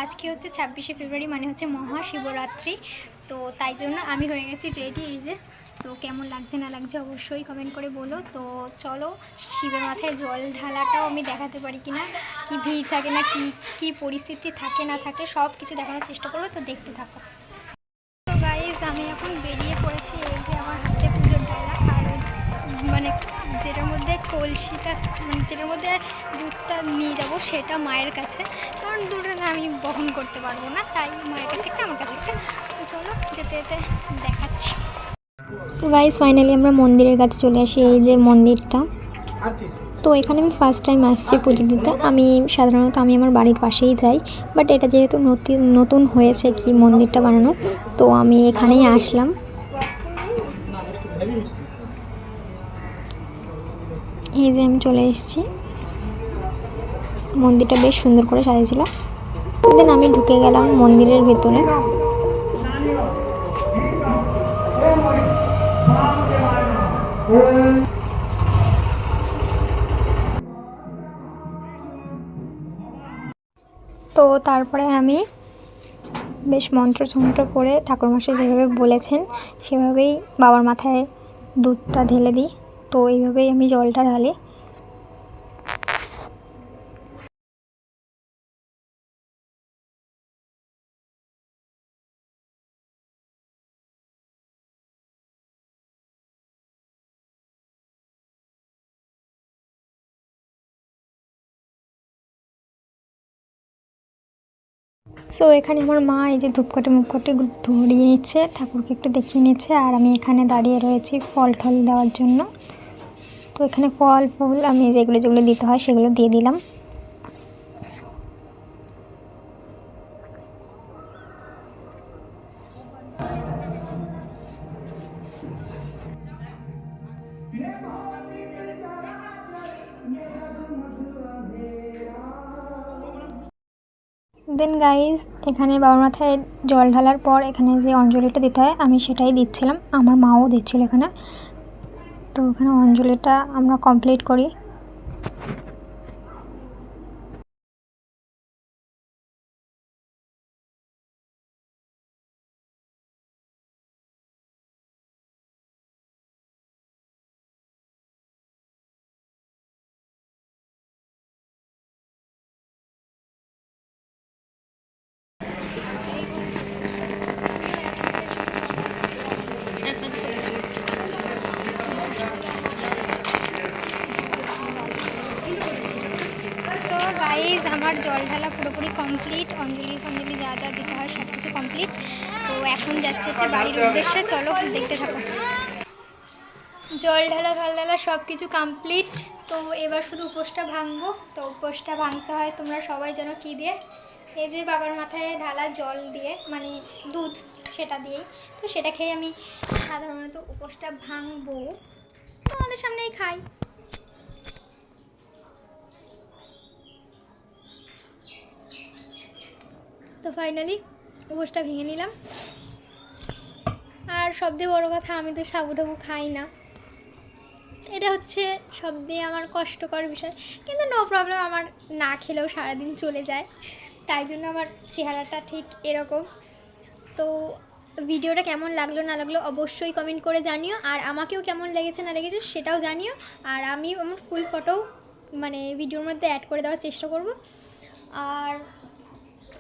আজকে হচ্ছে 26শে ফেব্রুয়ারি, মানে হচ্ছে মহাশিবরাত্রি। তো তাই জন্য আমি হয়ে গেছি রেডি। এই যে, তো কেমন লাগছে না লাগছে অবশ্যই কমেন্ট করে বলো। তো চলো, শিবের মাথায় জল ঢালাটাও আমি দেখাতে পারি কিনা, কি ভিড় থাকে না কি পরিস্থিতি থাকে না থাকে সব কিছু দেখানোর চেষ্টা করবো। তো দেখতে থাকো। তো গাইজ, আমি এখন বেরিয়ে পড়েছি। এই যে আমার হাতে পুজোর ডালা, আর মানে যেটার মধ্যে কলসিটা, মানে যেটার মধ্যে দুধটা নিয়ে যাব সেটা মায়ের কাছে, কারণ দুধটা আমি বহন করতে পারবো না, তাই মায়ের কাছে একটা আমার কাছে একটা। তো চলো, যেতে যেতে দেখাচ্ছি। সো গাইজ, ফাইনালি আমরা মন্দিরের কাছে চলে আসি। এই যে মন্দিরটা, তো এখানে আমি ফার্স্ট টাইম আসছি পুজো দিতে। আমি সাধারণত আমার বাড়ির পাশেই যাই, বাট এটা যেহেতু নতুন হয়েছে কি মন্দিরটা বানানো, তো আমি এখানেই আসলাম। এই যে আমি চলে এসেছি, মন্দিরটা বেশ সুন্দর করে সাজিয়েছিল। দেন আমি ঢুকে গেলাম মন্দিরের ভেতরে। তো তারপরে আমি বেশ মন্ত্রতন্ত্র পড়ে ঠাকুরমশাই যেভাবে বলেছেন সেভাবেই বাবার মাথায় দুধটা ঢেলে দিই। তো এইভাবেই আমি জলটা ঢালি। সো এখানে আমার মা এই যে ধূপকাঠি মুখকাঠি ধরিয়ে নিচ্ছে, ঠাকুরকে একটু দেখিয়ে নিচ্ছে, আর আমি এখানে দাঁড়িয়ে রয়েছি ফল টল দেওয়ার জন্য। তো এখানে ফল ফুল আমি যেগুলো যেগুলো দিতে হয় সেগুলো দিয়ে দিলাম। দেন গাইজ, এখানে বাবার মাথায় জল ঢালার পর এখানে যে অঞ্জলিটা দিতে হয় আমি সেটাই দিচ্ছিলাম, আমার মাও দিচ্ছিল এখানে। তো এখানে অঞ্জলিটা আমরা কমপ্লিট করি। সো গাইজ, আমার জল ঢালা পুরোপুরি কমপ্লিট, অঞ্জলি ফঞ্জলি যা যা দিতে হয় সব কিছু কমপ্লিট। তো এখন যাচ্ছে বাড়ির উদ্দেশ্যে, চলো দেখতে থাকো। জল ঢালা ফল ঢালা সব কিছু কমপ্লিট। তো এবার শুধু উপোসটা ভাঙবো। তো উপোসটা ভাঙতে হয় তোমরা সবাই যেন কী দিয়ে, এই যে বাবার মাথায় ঢালা জল দিয়ে, মানে দুধ, সেটা দিয়েই। তো সেটা খেয়ে আমি সাধারণত উপোসটা ভাঙবো, তোমাদের সামনেই খাই। তো ফাইনালি উপোসটা ভেঙে নিলাম। আর সবথেকে বড়ো কথা, আমি তো সাবু টাবু খাই না, এটা হচ্ছে সবথেকে আমার কষ্টকর বিষয়। কিন্তু নো প্রবলেম, আমার না খেলেও সারাদিন চলে যায়, তাই জন্য আমার চেহারাটা ঠিক এরকম। তো ভিডিওটা কেমন লাগলো না লাগলো অবশ্যই কমেন্ট করে জানিও, আর আমাকেও কেমন লেগেছে না লেগেছে সেটাও জানিও। আর আমি আমার ফুল ফটোও মানে ভিডিওর মধ্যে অ্যাড করে দেওয়ার চেষ্টা করব। আর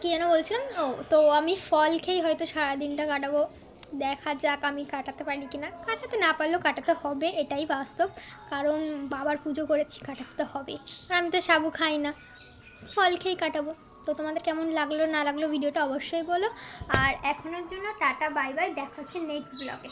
কী যেন বলছিলাম, তো আমি ফল খেয়েই হয়তো সারাদিনটা কাটাবো, দেখা যাক আমি কাটাতে পারি কি না। কাটাতে না পারলেও কাটাতে হবে, এটাই বাস্তব, কারণ বাবার পুজো করেছি, কাটাতে তো হবে। আর আমি তো সাবু খাই না, ফল খেয়েই কাটাবো। তো তোমাদের কেমন লাগলো না লাগলো ভিডিওটা অবশ্যই বলো। আর এখনের জন্য টাটা, বাই বাই, দেখা হচ্ছে নেক্সট ব্লগে।